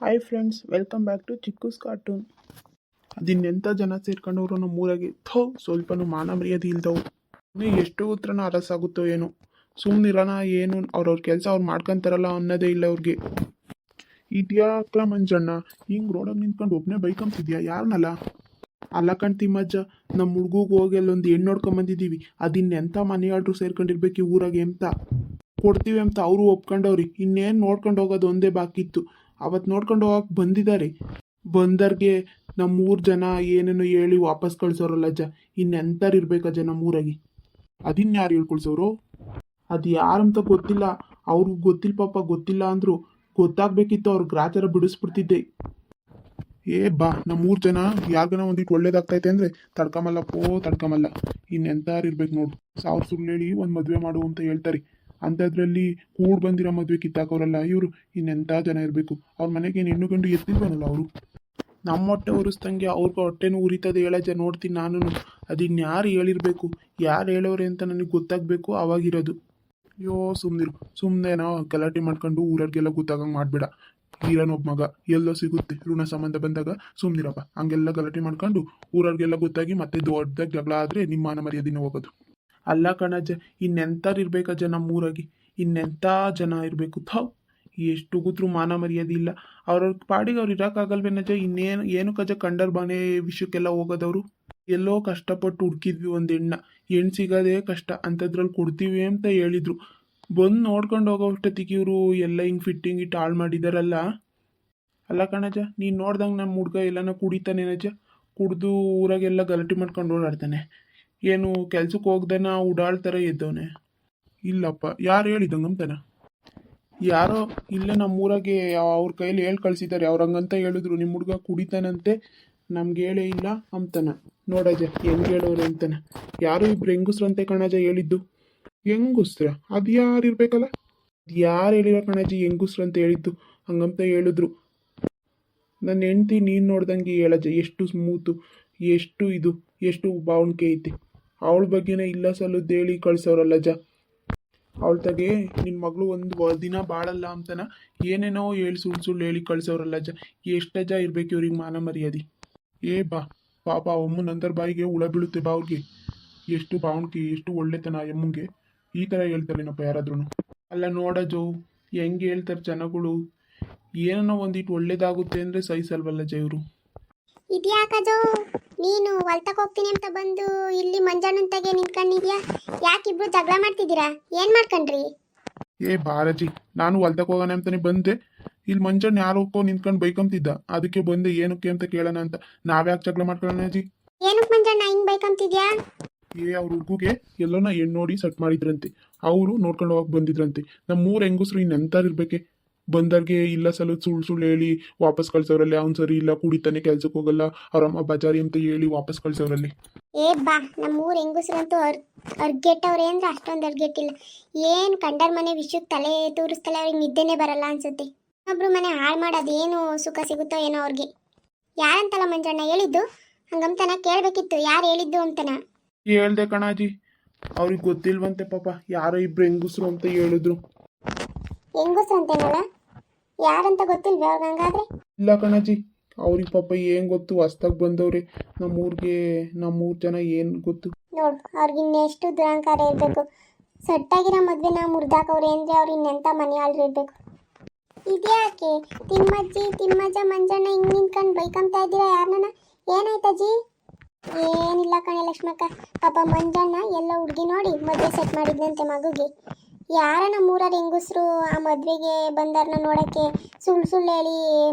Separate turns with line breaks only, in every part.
Hi friends, welcome back to Chikkus cartoon. ಅದಿನ್ನೆಂಥ ಜನ ಸೇರ್ಕೊಂಡವ್ರು ನಮ್ಮೂರಾಗೆ. ಸ್ವಲ್ಪನೂ ಮಾನ ಮರ್ಯಾದೆ ಇಲ್ದವು. ಇನ್ನೂ ಎಷ್ಟು ಉತ್ತರನ ಅರಸಾಗುತ್ತೋ ಏನೋ. ಸುಮ್ಮನಿರೋಣ, ಏನು ಅವ್ರವ್ರ ಕೆಲಸ ಅವ್ರು ಮಾಡ್ಕೊಂತಾರಲ್ಲ ಅನ್ನೋದೇ ಇಲ್ಲ ಅವ್ರಿಗೆ. ಇದ್ಯಾಕ್ಲ ಮಂಜಣ್ಣ ಹಿಂಗೆ ರೋಡಾಗ ನಿಂತ್ಕೊಂಡು ಒಬ್ಬನೇ ಬೈಕಂತಿದ್ಯಾ? ಯಾರನ್ನಲ್ಲ ಅಲ್ಲ ಕಣ್ ತಿಮ್ಮಜ್ಜ, ನಮ್ಮ ಹುಡುಗಿಗೆ ಹೋಗಿ ಅಲ್ಲೊಂದು ಹೆಣ್ಣು ನೋಡ್ಕೊಂಬಂದಿದ್ದೀವಿ. ಅದಿನ್ನೆಂಥ ಮನೆಯಾಳ್ರು ಸೇರ್ಕೊಂಡಿರ್ಬೇಕು ಈ ಊರಾಗೆ ಅಂತ ಕೊಡ್ತೀವಿ ಅಂತ ಅವರು ಒಪ್ಕೊಂಡವ್ರಿ. ಇನ್ನೇನು ನೋಡ್ಕೊಂಡು ಹೋಗೋದು ಒಂದೇ ಬಾಕಿ ಇತ್ತು. ಅವತ್ತು ನೋಡ್ಕೊಂಡು ಹೋಗಕ್ಕೆ ಬಂದಿದ್ದಾರೆ. ಬಂದರ್ಗೆ ನಮ್ಮೂರು ಜನ ಏನೇನು ಹೇಳಿ ವಾಪಸ್ ಕಳ್ಸೋರಲ್ಲ ಅಜ್ಜ. ಇನ್ನೆಂಥರು ಇರ್ಬೇಕಜ್ಜ ನಮ್ಮೂರಾಗಿ. ಅದಿನ್ಯಾರು ಹೇಳ್ಕೊಳ್ಸೋರು? ಅದು ಯಾರಂತ ಗೊತ್ತಿಲ್ಲ. ಅವ್ರಿಗೂ ಗೊತ್ತಿಲ್ಲ ಪಾಪ. ಗೊತ್ತಿಲ್ಲ ಅಂದರು ಗೊತ್ತಾಗಬೇಕಿತ್ತು. ಅವ್ರ ಗ್ರಾಚಾರ ಬಿಡಿಸ್ಬಿಡ್ತಿದ್ದೆ. ಬಾ, ನಮ್ಮೂರು ಜನ ಯಾರಿಗನ ಒಂದಿಟ್ಟು ಒಳ್ಳೇದಾಗ್ತೈತೆ ಅಂದರೆ ತಡ್ಕಮಲ್ಲ. ಇನ್ನೆಂಥರು ಇರ್ಬೇಕು ನೋಡು. ಸಾವಿರ ಸುಳ್ಳು ಹೇಳಿ ಒಂದು ಮದುವೆ ಮಾಡು ಅಂತ ಹೇಳ್ತಾರೆ. ಅಂಥದ್ರಲ್ಲಿ ಕೂಡ್ ಬಂದಿರೋ ಮದುವೆ ಕಿತ್ತಾಕೋರಲ್ಲ ಇವರು. ಇನ್ನೆಂಥ ಜನ ಇರಬೇಕು. ಅವ್ರ ಮನೆಗೆ ಏನು ಹೆಣ್ಣು ಗಂಡು ಎತ್ತಿಲ್ವನಲ್ಲ ಅವರು. ನಮ್ಮ ಹೊಟ್ಟೆ ಉರಿಸ್ದಂಗೆ ಅವ್ರಿಗೆ ಹೊಟ್ಟೆನೂ ಉರಿತದೆ ಹೇಳಜ್ಜ. ನೋಡ್ತೀನಿ ನಾನು. ಅದಿನ್ಯಾರು ಹೇಳಿರ್ಬೇಕು, ಯಾರು ಹೇಳೋರೆ ಅಂತ ನನಗೆ ಗೊತ್ತಾಗಬೇಕು. ಅವಾಗಿರೋದು. ಅಯ್ಯೋ ಸುಮ್ಮನೆ ನಾವು ಗಲಾಟೆ ಮಾಡ್ಕೊಂಡು ಊರವ್ರಿಗೆಲ್ಲ ಗೊತ್ತಾಗಂಗೆ ಮಾಡಬೇಡ. ಹೀರನೊಬ್ಬ ಮಗ ಎಲ್ಲೋ ಸಿಗುತ್ತೆ ಋಣ ಸಂಬಂಧ ಬಂದಾಗ. ಸುಮ್ಮನಿರಪ್ಪ. ಹಂಗೆಲ್ಲ ಗಲಾಟೆ ಮಾಡ್ಕೊಂಡು ಊರವ್ರಿಗೆಲ್ಲ ಗೊತ್ತಾಗಿ ಮತ್ತೆ ದೊಡ್ಡದಾಗ ಜಗಳ ಆದರೆ ನಿಮ್ಮ ಮಾನ ಮರ್ಯಾದಿನ ಹೋಗೋದು. ಅಲ್ಲ ಕಣಜ್ಜ, ಇನ್ನೆಂಥರು ಇರ್ಬೇಕಜ್ಜ ನಮ್ಮೂರಾಗಿ. ಇನ್ನೆಂಥ ಜನ ಇರಬೇಕು. ಎಷ್ಟು ಕೂತ್ರು ಮಾನ ಮರ್ಯಾದೆ ಇಲ್ಲ. ಅವ್ರವ್ರ ಪಾಡಿಗೆ ಅವ್ರು ಇರೋಕ್ಕಾಗಲ್ವೇನಜ್ಜ? ಏನಕ್ಕಜ್ಜ ಕಂಡರ್ ಬಾನೆ ವಿಷಯಕ್ಕೆಲ್ಲ ಹೋಗೋದವರು? ಎಲ್ಲೋ ಕಷ್ಟಪಟ್ಟು ಹುಡುಕಿದ್ವಿ ಒಂದು ಹೆಣ್ಣು ಸಿಗೋದೇ ಕಷ್ಟ. ಅಂಥದ್ರಲ್ಲಿ ಕೊಡ್ತೀವಿ ಅಂತ ಹೇಳಿದ್ರು. ಬಂದು ನೋಡ್ಕೊಂಡು ಹೋಗೋಷ್ಟೊತ್ತಿಗೆ ಇವರು ಎಲ್ಲ ಹಿಂಗೆ ಫಿಟ್ಟಿಂಗ್ ಇಟ್ಟು ಹಾಳು ಮಾಡಿದಾರಲ್ಲ. ಅಲ್ಲ ಕಣಜ್ಜ, ನೀನು ನೋಡ್ದಂಗೆ ನಮ್ಮ ಹುಡ್ಗ ಎಲ್ಲನ ಕುಡಿತಾನೇನಜ್ಜ. ಕುಡ್ದು ಊರಾಗೆಲ್ಲ ಗಲಾಟೆ ಮಾಡ್ಕೊಂಡು ಓಡಾಡ್ತಾನೆ. ಏನು ಕೆಲ್ಸಕ್ಕೆ ಹೋಗ್ದನ ಉಡಾಳ್ತಾರೆ ಎದ್ದವನೆ? ಇಲ್ಲಪ್ಪ, ಯಾರು ಹೇಳಿದಂಗಂತಾನ? ಯಾರೋ ಇಲ್ಲೇ ನಮ್ಮೂರಾಗೆ ಅವ್ರ ಕೈಯಲ್ಲಿ ಹೇಳಿ ಕಳಿಸಿದ್ದಾರೆ. ಅವ್ರು ಹಂಗಂತ ಹೇಳಿದ್ರು. ನಿಮ್ಮ ಹುಡುಗ ಕುಡಿತಾನಂತೆ, ನಮ್ಗೆ ಹೇಳೇ ಇಲ್ಲ ಅಂತಾನ. ನೋಡಜ್ಜ ಹೆಂಗೆ ಹೇಳೋರು ಅಂತಾನೆ. ಯಾರು ಇಬ್ರು ಹೆಂಗುಸ್ರಂತೆ ಕಣಜ್ಜ ಹೇಳಿದ್ದು. ಹೆಂಗುಸ್ರ? ಅದು ಯಾರು ಇರ್ಬೇಕಲ್ಲ? ಯಾರು ಹೇಳಿರೋ ಕಣಜ್ಜಿ ಹೆಂಗುಸ್ರು ಅಂತ ಹೇಳಿದ್ದು? ಹಂಗಂತ ಹೇಳಿದ್ರು. ನನ್ನ ಹೆಂಡ್ತಿ ನೀನು ನೋಡ್ದಂಗೆ ಹೇಳಜ್ಜ. ಎಷ್ಟು ಸ್ಮೂತು, ಎಷ್ಟು ಬಾವಣಿಕೆ ಐತಿ. ಅವಳ ಬಗ್ಗೆನೇ ಇಲ್ಲ ಸಲ್ಲದ್ದು ಹೇಳಿ ಕಳ್ಸೋರಲ್ಲಜ್ಜ. ಅವಳ ತಗೆ ನಿನ್ನ ಮಗಳು ಒಂದು ದಿನ ಬಾಳಲ್ಲ ಅಂತನ ಏನೇನೋ ಹೇಳಿ ಸುಳ್ಳು ಹೇಳಿ ಕಳ್ಸೋರಲ್ಲಜ್ಜ. ಎಷ್ಟಜ್ಜ ಇರ್ಬೇಕು ಇವ್ರಿಗೆ ಮಾನ ಮರ್ಯಾದೆ? ಬಾ ಪಾಪ, ಅಮ್ಮನಂದರ ಬಾಯಿಗೆ ಹುಳ ಬೀಳುತ್ತೆ ಬಾ ಅವ್ರಿಗೆ. ಎಷ್ಟು ಬಾವಣಿಕೆ, ಎಷ್ಟು ಒಳ್ಳೆತನ ಎಮ್ಮಂಗೆ. ಈ ಥರ ಹೇಳ್ತಾರೇನಪ್ಪ ಯಾರಾದ್ರೂ? ಅಲ್ಲ ನೋಡಜ್ಜು ಹೆಂಗೆ ಹೇಳ್ತಾರೆ ಜನಗಳು. ಏನೋ ಒಂದಿಟ್ಟು ಒಳ್ಳೇದಾಗುತ್ತೆ ಅಂದರೆ ಸಹಿಸಲ್ವಲ್ಲಜ್ಜ ಇವರು.
ಇದ್ಯಾಕಜೋ ನೀನು ಹೊಲ್ತಕ್ಕೆ ಹೋಗ್ತೀನಿ ಅಂತ ಬಂದು ಇಲ್ಲಿ ಮಂಜಣ್ಣಂತಾಗೆ ನಿಂತ್ಕೊಂಡಿದ್ಯಾ? ಯಾಕಿಬ್ರು ಜಗಳ ಮಾಡ್ತಿದ್ದೀರಾ? ಏನ್ ಮಾಡ್ಕೊಂಡ್ರಿ?
ಬಾರಜಿ, ನಾನು ಹೊಲ್ತಕ್ಕೆ ಹೋಗೋಣ ಅಂತಾನೆ ಬಂದೆ. ಇಲ್ಲಿ ಮಂಜಣ್ಣ ಯಾರಕ್ಕೋ ನಿಂತ್ಕೊಂಡು ಬೈಕಂತಿದ್ದ. ಅದಕ್ಕೆ ಬಂದೆ ಏನಕ್ಕೆ ಅಂತ ಕೇಳೋಣ ಅಂತ. ನಾವ್ಯಾಕೆ ಜಗಳ ಮಾಡ್ಕೊಳ್ಳೋಣ ಅಜ್ಜಿ?
ಏನಕ್ಕೆ ಮಂಜಣ್ಣ ಹಿಂಗ್ ಬೈಕಂತಿದ್ಯಾ?
ಅವ್ರ ಹುಡುಗಿಗೆ ಎಲ್ಲೋನ ಹೆಣ್ಣು ನೋಡಿ ಸೆಟ್ ಮಾಡಿದ್ರಂತೆ. ಅವರು ನೋಡ್ಕೊಂಡು ಹೋಗಕ್ಕೆ ಬಂದಿದ್ರಂತೆ. ನಮ್ಮೂರು ಹೆಂಗಸ್ರು ಇನ್ನೆಂಥರು ಇರ್ಬೇಕೆ? ಬಂದರ್ಗೆ ಇಲ್ಲ ಸುಳ್ಳು ಹೇಳಿ ವಾಪಸ್ ಕಳ್ಸೋರಲ್ಲಿ. ಅವ್ನು ಸರಿ ಇಲ್ಲ, ಕುಡಿತಾನೆ, ಕೆಲ್ಸಕ್ಕೆ ಹೋಗಲ್ಲ, ಅವ್ರಮ್ಮ ಬಜಾರಿ ಅಂತ ಹೇಳಿ ವಾಪಸ್ ಕಳ್ಸೋರಲ್ಲಿ.
ಬಾ, ನಮ್ಮೂರು ಹೆಂಗಸ್ರಂತೂ ಅರ್ಗೆಟ್ಟವ್ರೆ ಅಂದ್ರೆ ಅಷ್ಟೊಂದು ಅರ್ಗೆಟ್ಟಿಲ್ಲ. ಏನು ಕಂಡರ್ ಮನೆ ವಿಷಯಕ್ಕೆ ತಲೆ ತೂರಿಸ್ತಾಳೆ. ಅವ್ರಿಗೆ ನಿದ್ದೆನೇ ಬರಲ್ಲ ಅನ್ಸುತ್ತೆ. ಒಬ್ರು ಮನೆ ಹಾಳು ಮಾಡೋದೇನು ಸುಖ ಸಿಗುತ್ತೋ ಏನೋ ಅವ್ರಿಗೆ. ಯಾರಂತಲ್ಲ ಮಂಜಣ್ಣ ಹೇಳಿದ್ದು? ಹಂಗಂತನ ಕೇಳಬೇಕಿತ್ತು, ಯಾರು ಹೇಳಿದ್ದು ಅಂತನ.
ಹೇಳ್ದೆ ಕಣಾಜಿ, ಅವ್ರಿಗೆ ಗೊತ್ತಿಲ್ವಂತೆ ಪಾಪ. ಯಾರೋ ಇಬ್ರು ಹೆಂಗಸ್ರು ಅಂತ ಹೇಳಿದ್ರು.
ಹೆಂಗಸ್ರು ಅಂತೇನಲ್ಲ? ಯಾರಂತ ಗೊತ್ತಿಲ್ವೇ ಅವ್ರಿಗೆ ಹಂಗಾದ್ರೆ?
ಇಲ್ಲ ಕಣಾಜಿ, ಅವ್ರಿಗೆ ಪಾಪ ಏನ್ ಗೊತ್ತು, ಹೊಸ್ದಾಗಿ ಬಂದವ್ರೆ ನಮ್ಮೂರ್ಗೆ. ನಮ್ಮೂರ್ ಜನ ಏನ್ ಗೊತ್ತು
ನೋಡು. ಅವ್ರಿಗೆ ಇನ್ನೆಷ್ಟು ದುರಂಕಾರ ಇರಬೇಕು. ಸಟ್ಟಾಗಿರೋ ಮದ್ವೆನ ಮುರಿದಾಕವ್ರೆ ಅಂದ್ರೆ ಅವ್ರು ಇನ್ನೆಂಥ ಮನೆ ಆಳ್ರು ಇರಬೇಕು. ಇದ್ಯಾಕೆ ತಿಮ್ಮಜ್ಜ ಮಂಜಣ್ಣ ಹಿಂಗೆ ನಿಂತ್ಕೊಂಡು ಬೈಕಂತ ಇದ್ದೀರಾ ಯಾರನ್ನ? ಏನಾಯ್ತಜ್ಜಿ? ಏನಿಲ್ಲ ಕಣೆ ಲಕ್ಷ್ಮಕ್ಕ. ಪಾಪ ಮಂಜಣ್ಣ ಎಲ್ಲ ಹುಡುಗಿ ನೋಡಿ ಮದುವೆ ಸೆಟ್ ಮಾಡಿದ್ನಂತೆ ಮಗುಗೆ. ಯಾರ ನಮ್ಮೂರವ್ರ ಹೆಂಗಸ್ರು ಆ ಮದುವೆಗೆ ಬಂದಾರನ್ನ ನೋಡೋಕ್ಕೆ ಸುಳ್ಳು ಹೇಳಿ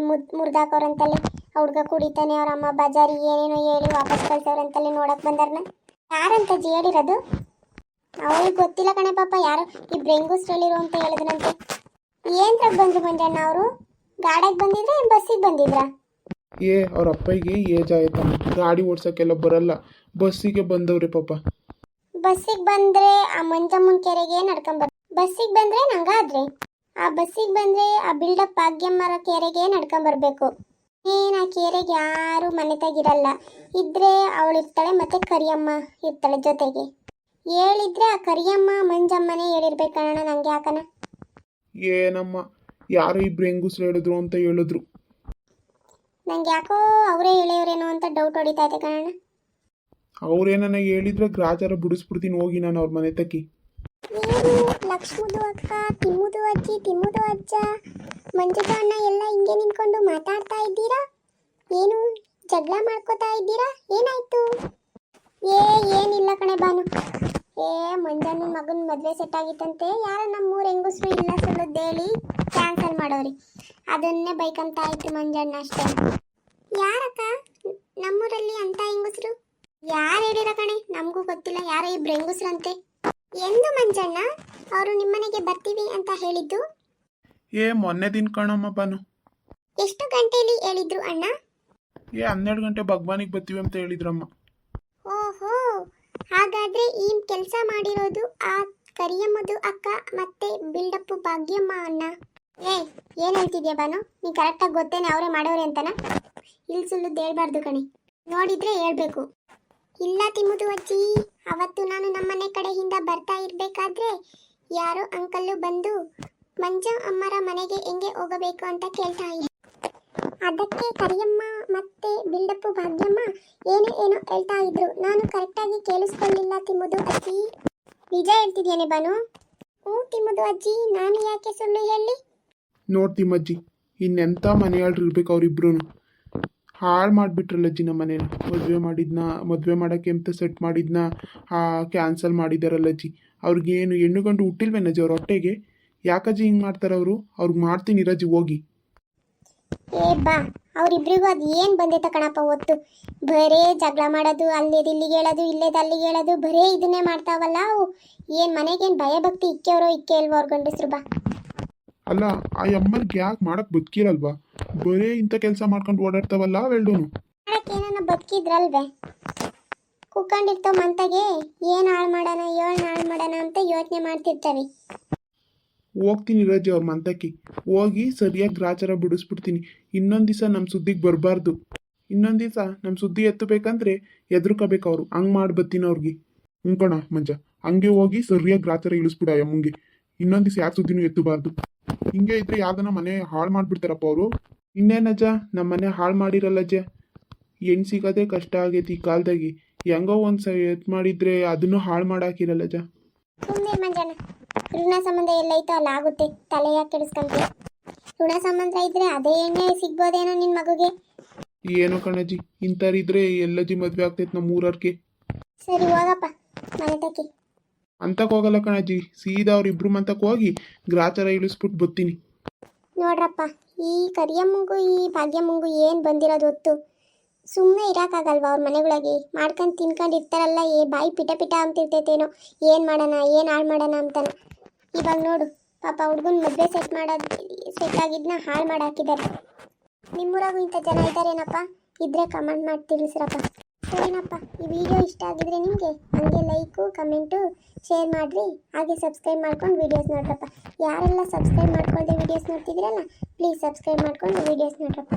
ಮುರಿದಾಕವ್ರಂತಲ್ಲಿ. ಆ ಹುಡುಗ ಕುಡಿತಾನೆ, ಅವ್ರ ಅಮ್ಮ ಬಜಾರಿ ಏನೇನೋ ಹೇಳಿ ವಾಪಸ್ ಕಳ್ಸವ್ರಂತಲ್ಲಿ ನೋಡಕ್ಕೆ ಬಂದಾರನ್ನ. ಯಾರಂತಜ್ಜಿ ಹೇಳಿರೋದು? ಅವ್ರಿಗೆ ಗೊತ್ತಿಲ್ಲ ಕಣೆ ಪಾಪ. ಯಾರು ಇಬ್ರು ಹೆಂಗಸ್ರು ಹೇಳಿರು ಅಂತ ಹೇಳಿದ್ರಂತೆ. ಏನ್ರಾಗ ಬಂದ್ರು ಮಂಜಣ್ಣ ಅವರು? ಗಾಡಿಗೆ ಬಂದಿದ್ರೆ ಬಸ್ಸಿಗೆ ಬಂದಿದ್ರಾ?
ಅವ್ರ ಅಪ್ಪಗೆ ಏಜ್ ಆಯ್ತಾ, ಗಾಡಿ ಓಡ್ಸೋಕ್ಕೆಲ್ಲ ಬರಲ್ಲ. ಬಸ್ಸಿಗೆ ಬಂದವ್ರೆ ಪಾಪ.
ಬಸ್ಸಿಗೆ ಬಂದರೆ ಆ ಮಂಜಮ್ಮನ ಕೆರೆಗೆ ನಡ್ಕೊಂಬರ್. ಬಸ್ಸಿಗೆ ಬಂದರೆ ನಂಗಾದ್ರೆ ಆ ಬಸ್ಸಿಗೆ ಬಂದರೆ ಆ ಬಿಲ್ಡಪ್ ಭಾಗ್ಯಮ್ಮರ ಕೆರೆಗೆ ನಡ್ಕೊಂಬರ್ಬೇಕು. ಆ ಕೆರೆಗೆ ಯಾರು ಮನೆತಾಗಿರಲ್ಲ. ಇದ್ರೆ ಅವಳು ಇರ್ತಾಳೆ, ಮತ್ತೆ ಕರಿಯಮ್ಮ ಇರ್ತಾಳೆ ಜೊತೆಗೆ. ಹೇಳಿದ್ರೆ ಆ ಕರಿಯಮ್ಮ ಮಂಜಮ್ಮನೇ ಹೇಳಿರ್ಬೇಕಣ್ಣ. ನಂಗೆ ಯಾಕನ?
ಏನಮ್ಮ, ಯಾರೋ ಇಬ್ರು ಹೆಂಗಸ್ರು ಹೇಳಿದ್ರು ಅಂತ ಹೇಳಿದ್ರು.
ನಂಗೆ ಯಾಕೋ ಅವರೇ ಎಳೆಯೋರೇನೋ ಅಂತ ಡೌಟ್ ಹೊಡಿತಾ ಇದೆ ಕಣಣ್ಣ.
ಅವ್ರೇನ ಹೇಳಿದ್ರೆ ಗ್ರಾಚಾರ ಬಿಡಿಸ್ಬಿಡ್ತೀನಿ ಹೋಗಿ ನಾನು ಅವ್ರ ಮನೆ ತಕ್ಕಿ.
ಏನು ಲಕ್ಷ್ಮದು ಅಕ್ಕ, ತಿಮ್ಮುದು ಅಜ್ಜಿ, ತಿಮ್ಮುದು ಅಜ್ಜ, ಮಂಜುದು ಅಣ್ಣ ಎಲ್ಲ ಹಿಂಗೆ ನಿಂತ್ಕೊಂಡು ಮಾತಾಡ್ತಾ ಇದ್ದೀರಾ? ಏನು ಜಗಳ ಮಾಡ್ಕೋತಾ ಇದ್ದೀರಾ? ಏನಾಯ್ತು? ಏನಿಲ್ಲ ಕಣೆ ಬಾನು. ಮಂಜಣ್ಣನ ಮಗನ ಮದುವೆ ಸೆಟ್ ಆಗಿತ್ತಂತೆ. ಯಾರ ನಮ್ಮೂರ ಹೆಂಗಸ್ರು ಇಲ್ಲ ಸುಳ್ಳದ್ದೇಳಿ ಕ್ಯಾನ್ಸಲ್ ಮಾಡೋರಿ. ಅದನ್ನೇ ಬೈಕಂತ ಆಯ್ತು ಮಂಜಣ್ಣ ಅಷ್ಟೇ. ಯಾರಕ್ಕ ನಮ್ಮೂರಲ್ಲಿ ಅಂತ ಹೆಂಗಸ್ರು? ಯಾರು ಹೇಳಿರ ಕಣೆ, ನಮಗೂ ಗೊತ್ತಿಲ್ಲ. ಯಾರೋ ಇಬ್ರು ಹೆಂಗಸ್ರಂತೆ. ಎಂದು ಮಂಜಣ್ಣ ಅವರು ನಿಮ್ಮನೆಗೆ ಬರ್ತೀವಿ ಅಂತ ಹೇಳಿದ್ದು?
ಮೊನ್ನೆ ದಿನ ಕಣಮ್ಮ ಬಾನು.
ಎಷ್ಟು ಗಂಟೆಯಲ್ಲಿ ಹೇಳಿದ್ರು ಅಣ್ಣ?
12 ಗಂಟೆ ಭಗವಾನಿಗೆ ಬರ್ತೀವಿ ಅಂತ ಹೇಳಿದ್ರಮ್ಮ.
ಓಹೋ, ಹಾಗಾದ್ರೆ ಈ ಕೆಲಸ ಮಾಡಿರೋದು ಆ ಕರಿಯಮ್ಮದು ಅಕ್ಕ ಮತ್ತೆ ಬಿಲ್ಡಪ್ಪು ಭಾಗ್ಯಮ್ಮ ಅಣ್ಣ. ಏನ್ ಹೇಳ್ತಿದ್ಯಾ ಬಾನು? ನೀ ಕರೆಕ್ಟಾಗಿ ಗೊತ್ತೇನೆ ಅವರೇ ಮಾಡೋರೆ ಅಂತನ? ಇಲ್ಲಿ ಸುಳ್ಳು ಹೇಳ್ಬಾರ್ದು ಕಣೆ, ನೋಡಿದ್ರೆ ಹೇಳ್ಬೇಕು. ಇಲ್ಲ ತಿಮ್ಮುದು ಅಜ್ಜಿ, ಅವತ್ತು ನಾನು ನಮ್ಮನೆ ಕಡೆಯಿಂದ ಬರ್ತಾ ಇರ್ಬೇಕಾದ್ರೆ ಯಾರೋ ಅಂಕಲ್ಲು ಬಂದು ಮಂಜ ಅಮ್ಮರ ಮನೆಗೆ ಹೆಂಗೆ ಹೋಗಬೇಕು ಅಂತ ಕೇಳ್ತಾ ಇದ್ದೆ. ಅದಕ್ಕೆ ಕರಿಯಮ್ಮ ಮತ್ತೆ ಬಿಲ್ಡಪ್ಪು ಭಾಗ್ಯಮ್ಮ ಏನೋ ಹೇಳ್ತಾ ಇದ್ರು. ನಾನು ಕರೆಕ್ಟಾಗಿ ಕೇಳಿಸ್ಕೊಳ್ಳಿಲ್ಲ ತಿಮ್ಮುದು ಅಜ್ಜಿ. ನಿಜ ಹೇಳ್ತಿದ್ಯೇನೆ ಬಾನು? ತಿಮ್ಮುದು ಅಜ್ಜಿ, ನಾನು ಯಾಕೆ ಸುಳ್ಳು ಹೇಳಿ?
ನೋಡ್ತಿಮ್ಮಜ್ಜಿ, ಇನ್ನೆಂಥ ಮನೆಯಾಳ್ರು ಇರ್ಬೇಕು ಅವರಿಬ್ರು. ಹಾಳು ಮಾಡಿಬಿಟ್ರಲ್ಲಜ್ಜಿ ನಮ್ಮ ಮನೇನ. ಮದುವೆ ಮಾಡೋಕ್ಕೆ ಅಂತ ಸೆಟ್ ಮಾಡಿದ್ನ ಕ್ಯಾನ್ಸಲ್ ಮಾಡಿದಾರಲ್ಲಜ್ಜಿ. ಅವ್ರಿಗೇನು ಹೆಣ್ಣು ಗಂಡು ಹುಟ್ಟಿಲ್ವೇನಜ್ಜಿ ಅವ್ರ ಹೊಟ್ಟೆಗೆ? ಯಾಕಜ್ಜಿ ಹಿಂಗೆ ಮಾಡ್ತಾರೆ ಅವರು? ಅವ್ರಿಗೆ ಮಾಡ್ತೀನಿ ರಜ್ಜಿ ಹೋಗಿ.
ಬಾ, ಅವರಿಬ್ರಿಗೂ ಅದು ಏನು ಬಂದೈತ ಕಣಪ್ಪ ಒತ್ತು. ಬರೇ ಜಗಳ ಮಾಡೋದು, ಅಲ್ಲೇದು ಇಲ್ಲಿಗೆ ಹೇಳೋದು, ಇಲ್ಲೇದು ಅಲ್ಲಿಗೆ ಹೇಳೋದು, ಬರೇ ಇದನ್ನೇ ಮಾಡ್ತಾವಲ್ಲ ಅವು. ಏನು ಮನೆಗೇನು ಭಯ ಭಕ್ತಿ ಇಕ್ಕೆವರೋ ಇಕ್ಕೆ ಇಲ್ವೋ ಅವ್ರ ಗಂಡಸ್ರು? ಬಾ.
ಅಲ್ಲ, ಆ ಅಮ್ಮನಿಗೆ ಯಾಕೆ ಮಾಡಕ್ಕೆ ಬದುಕಿರಲ್ವಾ? ಬರೇ ಇಂಥ ಕೆಲಸ ಮಾಡ್ಕೊಂಡು ಓಡಾಡ್ತಾವಲ್ಲ ಅವೆಲ್ಡೂನು.
ಮಾಡಕ್ಕೆ ಏನನ್ನ ಬದುಕಿದ್ರಲ್ವೇ? ಕುತ್ಕೊಂಡಿರ್ತಾವ ಮಂತಾಗೆ ಏನು ಹಾಳು ಮಾಡೋಣ ಅಂತ ಯೋಚನೆ ಮಾಡ್ತಿರ್ತವೆ.
ಹೋಗ್ತೀನಿ ರಜೆ ಅವ್ರ ಮಂತಕ್ಕೆ ಹೋಗಿ ಸರಿಯಾಗಿ ಗ್ರಾಚಾರ ಬಿಡಿಸ್ಬಿಡ್ತೀನಿ. ಇನ್ನೊಂದು ದಿವಸ ನಮ್ಮ ಸುದ್ದಿಗೆ ಬರಬಾರ್ದು. ಇನ್ನೊಂದು ದಿವಸ ನಮ್ಮ ಸುದ್ದಿ ಎತ್ತಬೇಕಂದ್ರೆ ಎದುರ್ಕೋಬೇಕು ಅವರು. ಹಂಗೆ ಮಾಡ್ಬತ್ತೀನಿ ಅವ್ರಿಗೆ. ಕಣ ಮಂಜ, ಹಂಗೆ ಹೋಗಿ ಸರಿಯಾಗಿ ಗ್ರಾಚಾರ ಇಳಿಸ್ಬಿಡ ಅಮ್ಮಂಗೆ. ಇನ್ನೊಂದು ದಿವಸ ಯಾಕೆ ಸುದ್ದಿನೂ ಎತ್ತಬಾರ್ದು. ಹಿಂಗೆ ಇದ್ರೆ ಯಾವ್ದನ ಮನೆ ಹಾಳು ಮಾಡಿಬಿಡ್ತಾರಪ್ಪ ಅವರು. ಇನ್ನೇನಜ್ಜ, ನಮ್ಮ ಮನೆ ಹಾಳು ಮಾಡಿರಲ್ಲಜ್ಜ. ಹೆಣ್ಣು ಸಿಗೋದೇ ಕಷ್ಟ ಆಗೈತಿ ಈ ಕಾಲದಾಗಿ. ಹೆಂಗೋ ಒಂದು ಮಾಡಿದ್ರೆ ಅದನ್ನು ಹಾಳು ಮಾಡಾಕಿರಲ್ಲಜ್ಜ.
ಸುಮ್ಮನೆ ಮಂಜಣ್ಣ, ಋಣ ಸಂಬಂಧ ಎಲ್ಲೈತೋ ಅಲ್ಲ ಆಗುತ್ತೆ. ತಲೆ ಯಾಕೆ ಕೆಡಿಸ್ಕೊಂತೀಯ? ಋಣ ಸಂಬಂಧ ಇದ್ರೆ ಅದೇ ಎಣ್ಣೆ ಸಿಗ್ಬೋದೇನೋ ನಿನ್ನ ಮಗುಗೆ.
ಏನೋ ಕಣಜ್ಜಿ, ಇಂಥವ್ರಿದ್ರೆ ಎಲ್ಲಜ್ಜಿ ಮದುವೆ ಆಗ್ತೈತೆ ನಮ್ಮ ಊರವ್ರಿಗೆ.
ಸರಿ ಹೋಗಪ್ಪ ಮನೆ ತಕ್ಕಿ.
ಅಂತಕ್ಕೆ ಹೋಗಲ್ಲ ಕಣಜ್ಜಿ, ಸೀದಾ ಅವ್ರಿಬ್ರು ಮಂತಕ್ಕೆ ಹೋಗಿ ಗ್ರಾಚಾರ ಇಳಿಸ್ಬಿಟ್ಟು ಬರ್ತೀನಿ.
ನೋಡ್ರಪ್ಪ, ಈ ಕರಿಯಮ್ಮಂಗೂ ಈ ಭಾಗ್ಯಮ್ಮಂಗೂ ಏನು ಬಂದಿರೋದು ಹೊತ್ತು. ಸುಮ್ಮನೆ ಇರೋಕ್ಕಾಗಲ್ವ ಅವ್ರ ಮನೆಗಳಿಗೆ? ಮಾಡ್ಕೊಂಡು ತಿನ್ಕೊಂಡು ಇರ್ತಾರಲ್ಲ, ಬಾಯಿ ಪಿಟ ಪಿಟ ಅಂತಿರ್ತೈತೇನೋ. ಏನು ಮಾಡೋಣ, ಏನು ಹಾಳು ಮಾಡೋಣ ಅಂತಾನೆ. ಇವಾಗ ನೋಡು ಪಾಪ ಹುಡುಗನ ಮದುವೆ ಸೆಟ್ ಆಗಿದ್ನ ಹಾಳು ಮಾಡಿ ಹಾಕಿದ್ದಾರೆ. ನಿಮ್ಮೂರಾಗೂ ಇಂಥ ಜನ ಇದ್ದಾರೇನಪ್ಪ? ಇದ್ರೆ ಕಮೆಂಟ್ ಮಾಡಿ ತಿಳಿಸ್ರಪ್ಪ. ಸರಿನಪ್ಪ, ಈ ವಿಡಿಯೋ ಇಷ್ಟ ಆಗಿದ್ರೆ ನಿಮಗೆ ಹಂಗೆ ಲೈಕು ಕಮೆಂಟು ಶೇರ್ ಮಾಡಿರಿ. ಹಾಗೆ ಸಬ್ಸ್ಕ್ರೈಬ್ ಮಾಡ್ಕೊಂಡು ವೀಡಿಯೋಸ್ ನೋಡ್ರಪ್ಪ. ಯಾರೆಲ್ಲ ಸಬ್ಸ್ಕ್ರೈಬ್ ಮಾಡ್ಕೊಳ್ದೆ ವೀಡಿಯೋಸ್ ನೋಡ್ತಿದ್ದೀರಲ್ಲ, ಪ್ಲೀಸ್ ಸಬ್ಸ್ಕ್ರೈಬ್ ಮಾಡ್ಕೊಂಡು ವೀಡಿಯೋಸ್ ನೋಡ್ರಪ್ಪ.